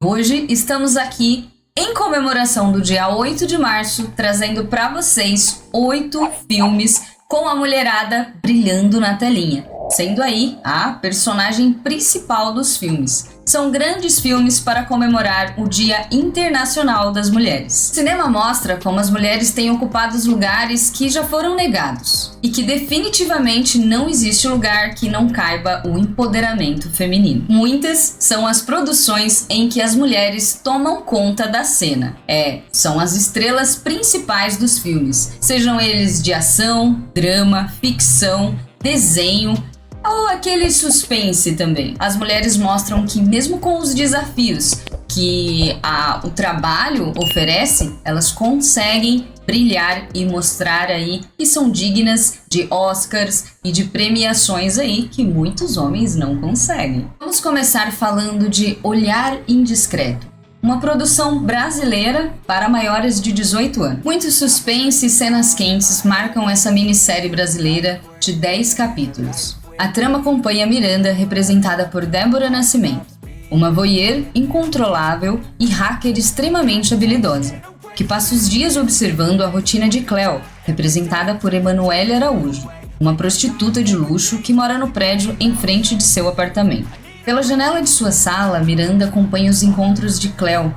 Hoje estamos aqui em comemoração do dia 8 de março, trazendo para vocês 8 filmes com a mulherada brilhando na telinha, sendo aí a personagem principal dos filmes. São grandes filmes para comemorar o Dia Internacional das Mulheres. O cinema mostra como as mulheres têm ocupado os lugares que já foram negados e que definitivamente não existe lugar que não caiba o empoderamento feminino. Muitas são as produções em que as mulheres tomam conta da cena. São as estrelas principais dos filmes, sejam eles de ação, drama, ficção, desenho, ou aquele suspense também. As mulheres mostram que mesmo com os desafios que o trabalho oferece, elas conseguem brilhar e mostrar aí que são dignas de Oscars e de premiações aí que muitos homens não conseguem. Vamos começar falando de Olhar Indiscreto, uma produção brasileira para maiores de 18 anos. Muito suspense e cenas quentes marcam essa minissérie brasileira de 10 capítulos. A trama acompanha Miranda, representada por Débora Nascimento, uma voyeur incontrolável e hacker extremamente habilidosa, que passa os dias observando a rotina de Cleo, representada por Emanuele Araújo, uma prostituta de luxo que mora no prédio em frente de seu apartamento. Pela janela de sua sala, Miranda acompanha os encontros de Cleo,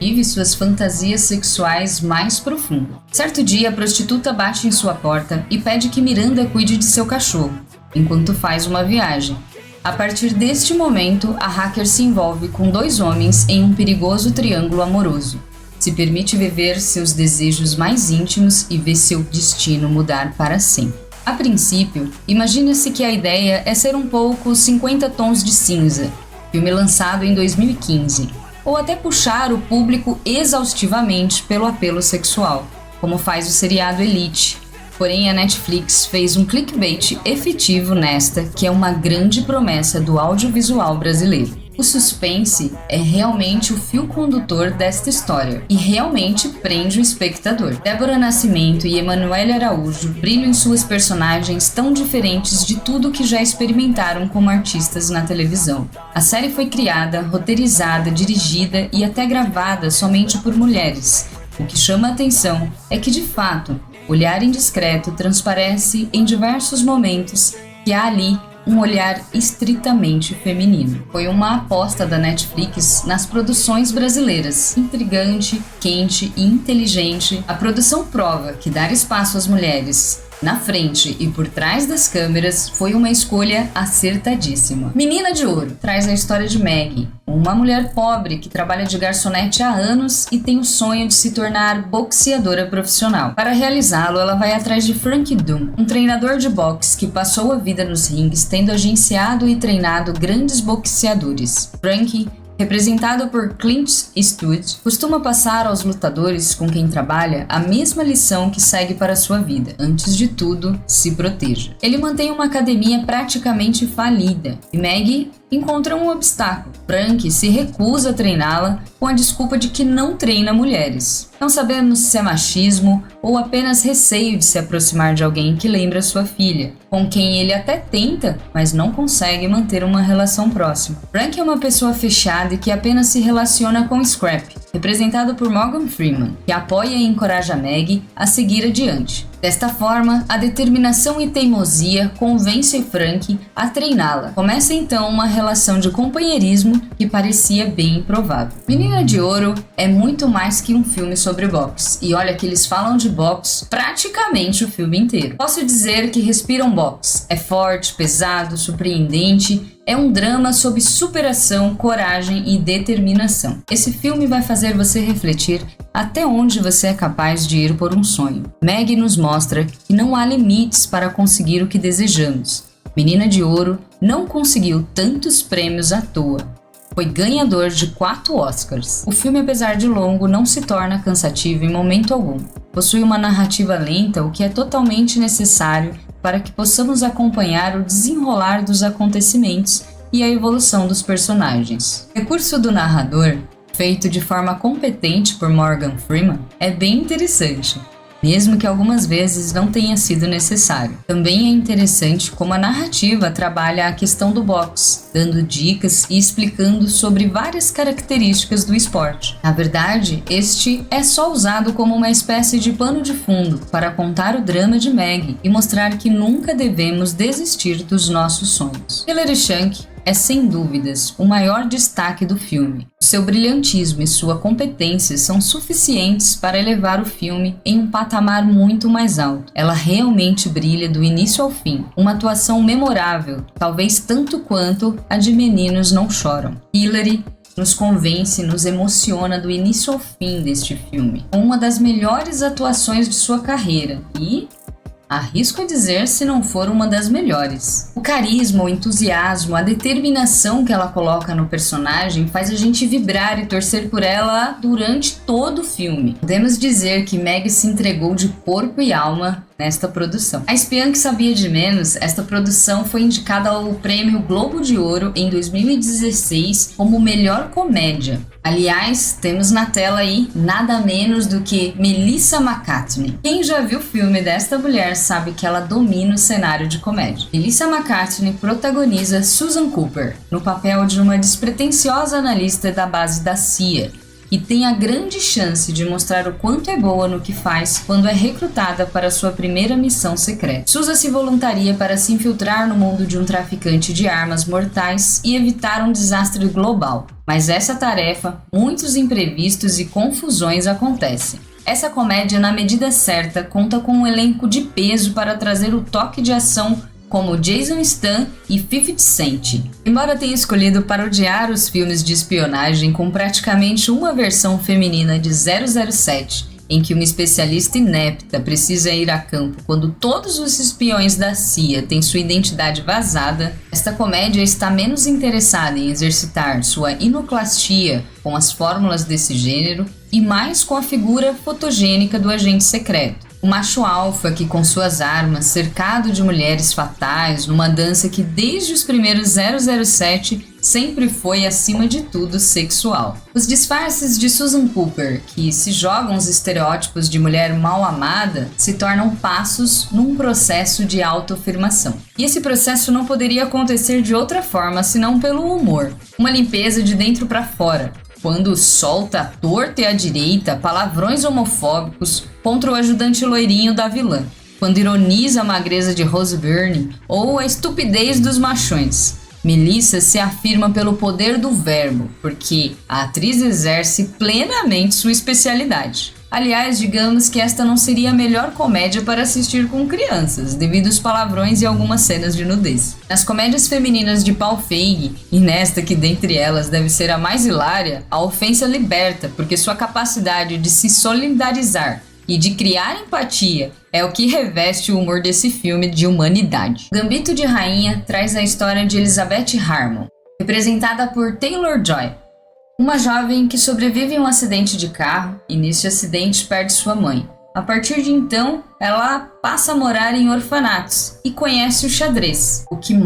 vive suas fantasias sexuais mais profundas. Certo dia, a prostituta bate em sua porta e pede que Miranda cuide de seu cachorro, enquanto faz uma viagem. A partir deste momento, a hacker se envolve com 2 homens em um perigoso triângulo amoroso. Se permite viver seus desejos mais íntimos e vê seu destino mudar para sempre. A princípio, imagina-se que a ideia é ser um pouco 50 Tons de Cinza, filme lançado em 2015, ou até puxar o público exaustivamente pelo apelo sexual, como faz o seriado Elite. Porém, a Netflix fez um clickbait efetivo nesta, que é uma grande promessa do audiovisual brasileiro. O suspense é realmente o fio condutor desta história e realmente prende o espectador. Débora Nascimento e Emanuele Araújo brilham em suas personagens tão diferentes de tudo que já experimentaram como artistas na televisão. A série foi criada, roteirizada, dirigida e até gravada somente por mulheres. O que chama a atenção é que, de fato, Olhar Indiscreto transparece em diversos momentos que há ali um olhar estritamente feminino. Foi uma aposta da Netflix nas produções brasileiras. Intrigante, quente e inteligente, a produção prova que dar espaço às mulheres na frente e por trás das câmeras foi uma escolha acertadíssima. Menina de Ouro traz a história de Maggie, uma mulher pobre que trabalha de garçonete há anos e tem o sonho de se tornar boxeadora profissional. Para realizá-lo, ela vai atrás de Frank Doom, um treinador de boxe que passou a vida nos ringues tendo agenciado e treinado grandes boxeadores. Frank, representado por Clint Eastwood, costuma passar aos lutadores com quem trabalha a mesma lição que segue para sua vida. Antes de tudo, se proteja. Ele mantém uma academia praticamente falida e Maggie encontra um obstáculo. Frank se recusa a treiná-la com a desculpa de que não treina mulheres. Não sabemos se é machismo ou apenas receio de se aproximar de alguém que lembra sua filha, com quem ele até tenta, mas não consegue manter uma relação próxima. Frank é uma pessoa fechada e que apenas se relaciona com Scrap, representado por Morgan Freeman, que apoia e encoraja Maggie a seguir adiante. Desta forma, a determinação e teimosia convencem Frank a treiná-la. Começa então uma relação de companheirismo que parecia bem improvável. Menina de Ouro é muito mais que um filme sobre boxe, e olha que eles falam de boxe praticamente o filme inteiro. Posso dizer que respiram boxe. É forte, pesado, surpreendente. É um drama sobre superação, coragem e determinação. Esse filme vai fazer você refletir até onde você é capaz de ir por um sonho. Maggie nos mostra que não há limites para conseguir o que desejamos. Menina de Ouro não conseguiu tantos prêmios à toa. Foi ganhador de 4 Oscars. O filme, apesar de longo, não se torna cansativo em momento algum. Possui uma narrativa lenta, o que é totalmente necessário para que possamos acompanhar o desenrolar dos acontecimentos e a evolução dos personagens. O recurso do narrador, feito de forma competente por Morgan Freeman, é bem interessante. mesmo que algumas vezes não tenha sido necessário. Também é interessante como a narrativa trabalha a questão do boxe, dando dicas e explicando sobre várias características do esporte. Na verdade, este é só usado como uma espécie de pano de fundo para contar o drama de Maggie e mostrar que nunca devemos desistir dos nossos sonhos. Hilary Swank é sem dúvidas o maior destaque do filme. Seu brilhantismo e sua competência são suficientes para elevar o filme em um patamar muito mais alto. Ela realmente brilha do início ao fim, uma atuação memorável, talvez tanto quanto a de Meninos Não Choram. Hilary nos convence e nos emociona do início ao fim deste filme, com uma das melhores atuações de sua carreira e arrisco a dizer se não for uma das melhores. O carisma, o entusiasmo, a determinação que ela coloca no personagem faz a gente vibrar e torcer por ela durante todo o filme. Podemos dizer que Maggie se entregou de corpo e alma nesta produção. A Espiã que Sabia de Menos, esta produção foi indicada ao Prêmio Globo de Ouro em 2016 como melhor comédia. Aliás, temos na tela aí nada menos do que Melissa McCartney. Quem já viu o filme desta mulher sabe que ela domina o cenário de comédia. Melissa McCartney protagoniza Susan Cooper, no papel de uma despretensiosa analista da base da CIA, e tem a grande chance de mostrar o quanto é boa no que faz quando é recrutada para sua primeira missão secreta. Susan se voluntaria para se infiltrar no mundo de um traficante de armas mortais e evitar um desastre global. Mas essa tarefa, muitos imprevistos e confusões acontecem. Essa comédia, na medida certa, conta com um elenco de peso para trazer o toque de ação como Jason Statham e 50 Cent. Embora tenha escolhido parodiar os filmes de espionagem com praticamente uma versão feminina de 007, em que uma especialista inepta precisa ir a campo quando todos os espiões da CIA têm sua identidade vazada, esta comédia está menos interessada em exercitar sua inoclastia com as fórmulas desse gênero e mais com a figura fotogênica do agente secreto. O macho alfa que, com suas armas, cercado de mulheres fatais, numa dança que desde os primeiros 007 sempre foi, acima de tudo, sexual. Os disfarces de Susan Cooper, que se jogam os estereótipos de mulher mal amada, se tornam passos num processo de autoafirmação. E esse processo não poderia acontecer de outra forma senão pelo humor. Uma limpeza de dentro para fora, quando solta à torta e à direita palavrões homofóbicos contra o ajudante loirinho da vilã, quando ironiza a magreza de Rose Byrne ou a estupidez dos machões. Melissa se afirma pelo poder do verbo, porque a atriz exerce plenamente sua especialidade. Aliás, digamos que esta não seria a melhor comédia para assistir com crianças, devido aos palavrões e algumas cenas de nudez. Nas comédias femininas de Paul Feig, e nesta que dentre elas deve ser a mais hilária, a ofensa liberta, porque sua capacidade de se solidarizar e de criar empatia é o que reveste o humor desse filme de humanidade. Gambito de Rainha traz a história de Elizabeth Harmon, representada por Taylor-Joy, uma jovem que sobrevive a um acidente de carro e nesse acidente perde sua mãe. A partir de então, ela passa a morar em orfanatos e conhece o xadrez, o que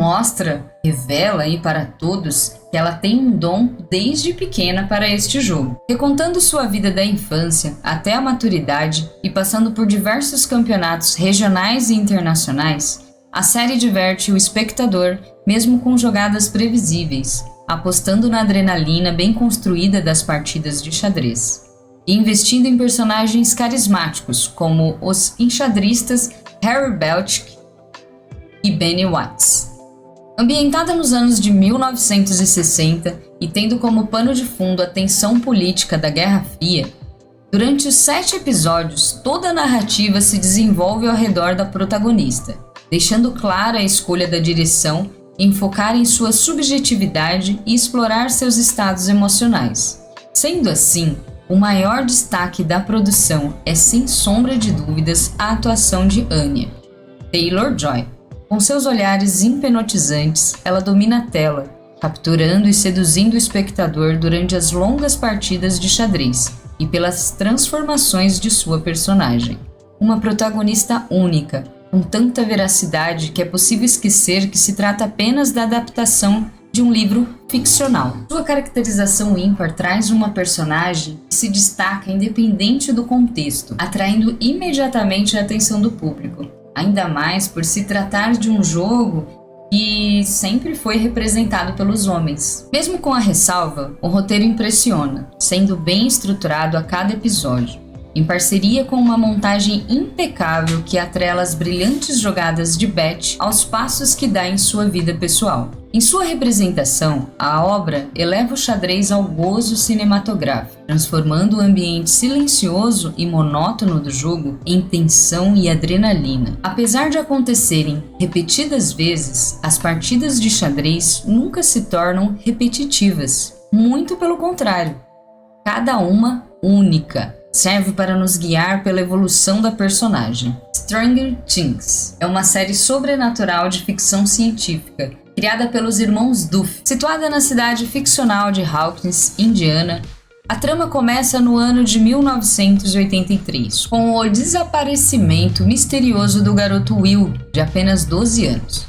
revela aí para todos que ela tem um dom desde pequena para este jogo. Recontando sua vida da infância até a maturidade e passando por diversos campeonatos regionais e internacionais, a série diverte o espectador mesmo com jogadas previsíveis, apostando na adrenalina bem construída das partidas de xadrez e investindo em personagens carismáticos como os enxadristas Harry Belchik e Benny Watts. Ambientada nos anos de 1960 e tendo como pano de fundo a tensão política da Guerra Fria, durante os 7 episódios toda a narrativa se desenvolve ao redor da protagonista, deixando clara a escolha da direção em focar em sua subjetividade e explorar seus estados emocionais. Sendo assim, o maior destaque da produção é, sem sombra de dúvidas, a atuação de Anya Taylor-Joy. Com seus olhares hipnotizantes, ela domina a tela, capturando e seduzindo o espectador durante as longas partidas de xadrez e pelas transformações de sua personagem. Uma protagonista única, com tanta veracidade que é possível esquecer que se trata apenas da adaptação de um livro ficcional. Sua caracterização ímpar traz uma personagem que se destaca independente do contexto, atraindo imediatamente a atenção do público, ainda mais por se tratar de um jogo que sempre foi representado pelos homens. Mesmo com a ressalva, o roteiro impressiona, sendo bem estruturado a cada episódio, em parceria com uma montagem impecável que atrela as brilhantes jogadas de Beth aos passos que dá em sua vida pessoal. Em sua representação, a obra eleva o xadrez ao gozo cinematográfico, transformando o ambiente silencioso e monótono do jogo em tensão e adrenalina. Apesar de acontecerem repetidas vezes, as partidas de xadrez nunca se tornam repetitivas, muito pelo contrário, cada uma única. Serve para nos guiar pela evolução da personagem. Stranger Things é uma série sobrenatural de ficção científica, criada pelos irmãos Duff. Situada na cidade ficcional de Hawkins, Indiana, a trama começa no ano de 1983, com o desaparecimento misterioso do garoto Will, de apenas 12 anos.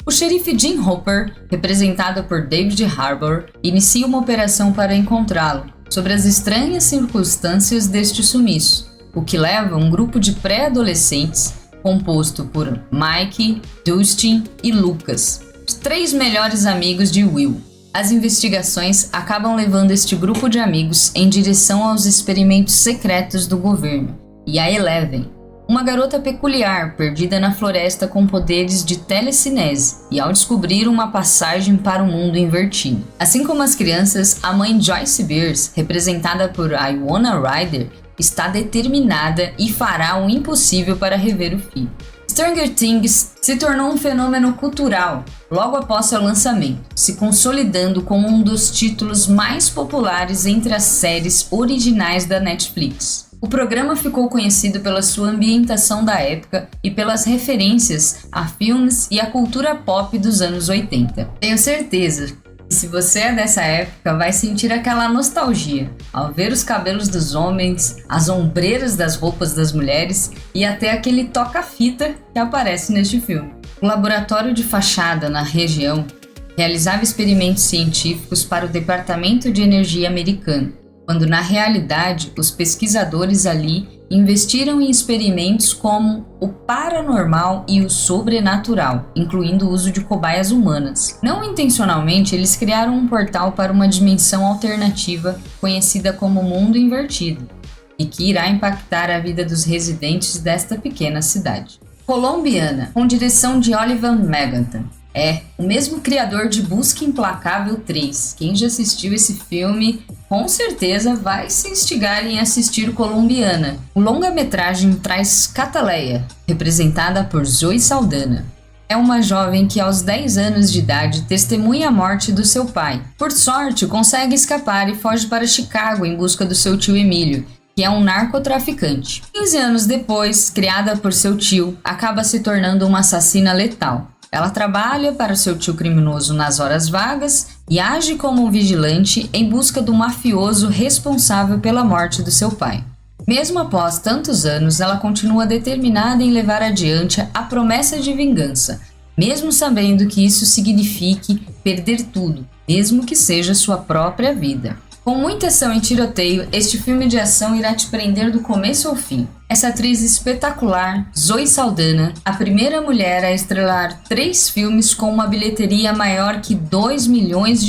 O xerife Jim Hopper, representado por David Harbour, inicia uma operação para encontrá-lo, sobre as estranhas circunstâncias deste sumiço, o que leva um grupo de pré-adolescentes, composto por Mike, Dustin e Lucas, os 3 melhores amigos de Will. As investigações acabam levando este grupo de amigos em direção aos experimentos secretos do governo, e a Eleven, uma garota peculiar perdida na floresta com poderes de telecinese e ao descobrir uma passagem para o mundo invertido. Assim como as crianças, a mãe Joyce Beers, representada por Winona Ryder, está determinada e fará o impossível para rever o filho. Stranger Things se tornou um fenômeno cultural logo após seu lançamento, se consolidando como um dos títulos mais populares entre as séries originais da Netflix. O programa ficou conhecido pela sua ambientação da época e pelas referências a filmes e a cultura pop dos anos 80. Tenho certeza que se você é dessa época vai sentir aquela nostalgia ao ver os cabelos dos homens, as ombreiras das roupas das mulheres e até aquele toca-fita que aparece neste filme. O laboratório de fachada na região realizava experimentos científicos para o Departamento de Energia americano, quando na realidade os pesquisadores ali investiram em experimentos como o paranormal e o sobrenatural, incluindo o uso de cobaias humanas. Não intencionalmente, eles criaram um portal para uma dimensão alternativa conhecida como Mundo Invertido, e que irá impactar a vida dos residentes desta pequena cidade. Colombiana, com direção de Oliver Megantan. O mesmo criador de Busca Implacável 3. Quem já assistiu esse filme, com certeza vai se instigar em assistir Colombiana. O longa-metragem traz Cataleya, representada por Zoe Saldana. É uma jovem que aos 10 anos de idade testemunha a morte do seu pai. Por sorte, consegue escapar e foge para Chicago em busca do seu tio Emílio, que é um narcotraficante. 15 anos depois, criada por seu tio, acaba se tornando uma assassina letal. Ela trabalha para seu tio criminoso nas horas vagas e age como um vigilante em busca do mafioso responsável pela morte do seu pai. Mesmo após tantos anos, ela continua determinada em levar adiante a promessa de vingança, mesmo sabendo que isso signifique perder tudo, mesmo que seja sua própria vida. Com muita ação e tiroteio, este filme de ação irá te prender do começo ao fim. Essa atriz espetacular, Zoe Saldana, a primeira mulher a estrelar 3 filmes com uma bilheteria maior que $2 milhões.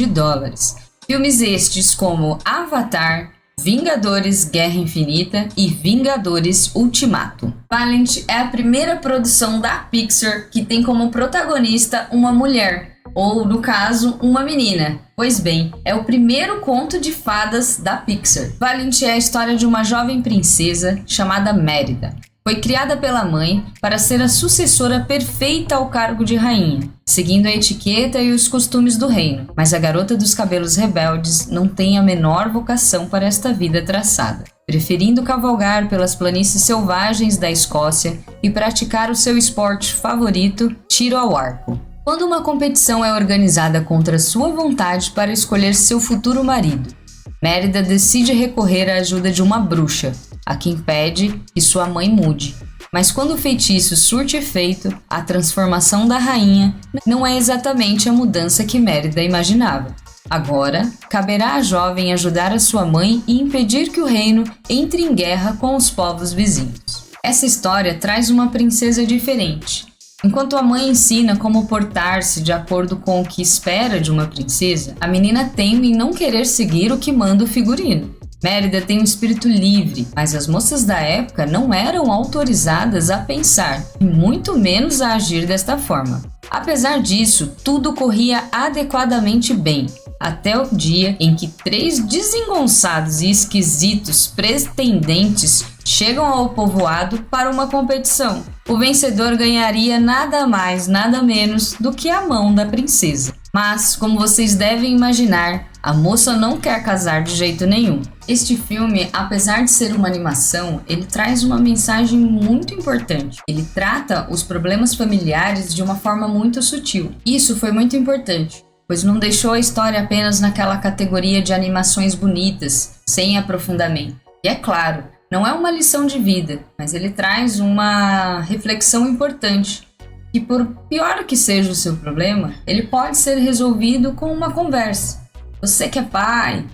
Filmes estes como Avatar, Vingadores Guerra Infinita e Vingadores Ultimato. Valiant é a primeira produção da Pixar que tem como protagonista uma mulher, ou, no caso, uma menina. Pois bem, é o primeiro conto de fadas da Pixar. Valiant é a história de uma jovem princesa chamada Mérida. Foi criada pela mãe para ser a sucessora perfeita ao cargo de rainha, seguindo a etiqueta e os costumes do reino. Mas a garota dos cabelos rebeldes não tem a menor vocação para esta vida traçada, preferindo cavalgar pelas planícies selvagens da Escócia e praticar o seu esporte favorito, tiro ao arco. Quando uma competição é organizada contra sua vontade para escolher seu futuro marido, Mérida decide recorrer à ajuda de uma bruxa, a quem pede que sua mãe mude. Mas quando o feitiço surte efeito, a transformação da rainha não é exatamente a mudança que Mérida imaginava. Agora, caberá à jovem ajudar a sua mãe e impedir que o reino entre em guerra com os povos vizinhos. Essa história traz uma princesa diferente. Enquanto a mãe ensina como portar-se de acordo com o que espera de uma princesa, a menina teme em não querer seguir o que manda o figurino. Mérida tem um espírito livre, mas as moças da época não eram autorizadas a pensar, e muito menos a agir desta forma. Apesar disso, tudo corria adequadamente bem, até o dia em que 3 desengonçados e esquisitos pretendentes chegam ao povoado para uma competição. O vencedor ganharia nada mais, nada menos do que a mão da princesa. Mas, como vocês devem imaginar, a moça não quer casar de jeito nenhum. Este filme, apesar de ser uma animação, ele traz uma mensagem muito importante. Ele trata os problemas familiares de uma forma muito sutil. Isso foi muito importante, pois não deixou a história apenas naquela categoria de animações bonitas, sem aprofundamento. E é claro, não é uma lição de vida, mas ele traz uma reflexão importante. E por pior que seja o seu problema, ele pode ser resolvido com uma conversa. Você que é pai,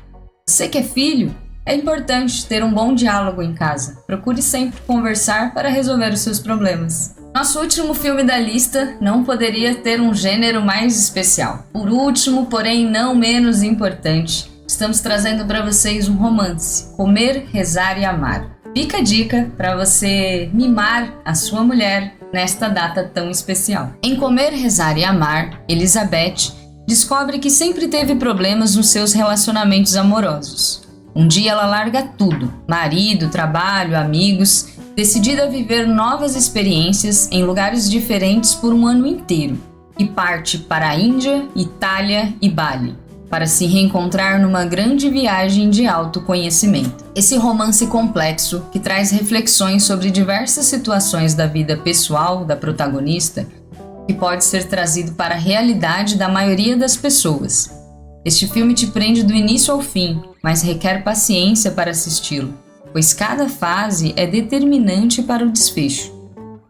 você que é filho, é importante ter um bom diálogo em casa. Procure sempre conversar para resolver os seus problemas. Nosso último filme da lista não poderia ter um gênero mais especial. Por último, porém não menos importante, estamos trazendo para vocês um romance, Comer, Rezar e Amar. Fica a dica para você mimar a sua mulher nesta data tão especial. Em Comer, Rezar e Amar, Elizabeth descobre que sempre teve problemas nos seus relacionamentos amorosos. Um dia ela larga tudo, marido, trabalho, amigos, decidida a viver novas experiências em lugares diferentes por um ano inteiro, e parte para a Índia, Itália e Bali, para se reencontrar numa grande viagem de autoconhecimento. Esse romance complexo, que traz reflexões sobre diversas situações da vida pessoal da protagonista, que pode ser trazido para a realidade da maioria das pessoas. Este filme te prende do início ao fim, mas requer paciência para assisti-lo, pois cada fase é determinante para o desfecho.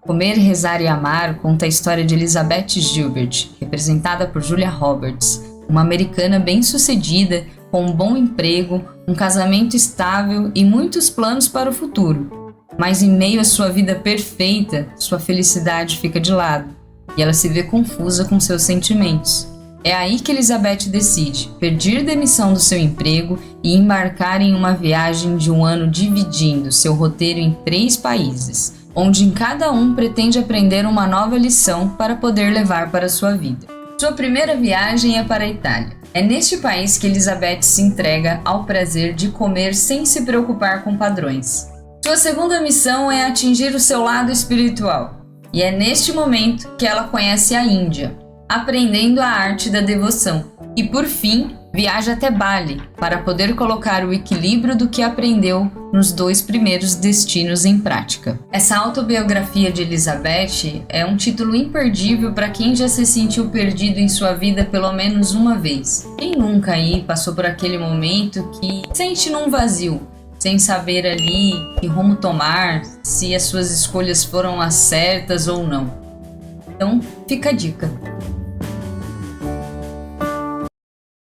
Comer, Rezar e Amar conta a história de Elizabeth Gilbert, representada por Julia Roberts, uma americana bem-sucedida, com um bom emprego, um casamento estável e muitos planos para o futuro. Mas em meio à sua vida perfeita, sua felicidade fica de lado, e ela se vê confusa com seus sentimentos. É aí que Elizabeth decide pedir demissão do seu emprego e embarcar em uma viagem de um ano dividindo seu roteiro em 3 países, onde em cada um pretende aprender uma nova lição para poder levar para a sua vida. Sua primeira viagem é para a Itália. É neste país que Elizabeth se entrega ao prazer de comer sem se preocupar com padrões. Sua segunda missão é atingir o seu lado espiritual, e é neste momento que ela conhece a Índia, aprendendo a arte da devoção. E por fim, viaja até Bali para poder colocar o equilíbrio do que aprendeu nos 2 primeiros destinos em prática. Essa autobiografia de Elizabeth é um título imperdível para quem já se sentiu perdido em sua vida pelo menos uma vez. Quem nunca aí passou por aquele momento que sente num vazio, sem saber ali que rumo tomar, se as suas escolhas foram as certas ou não. Então, fica a dica.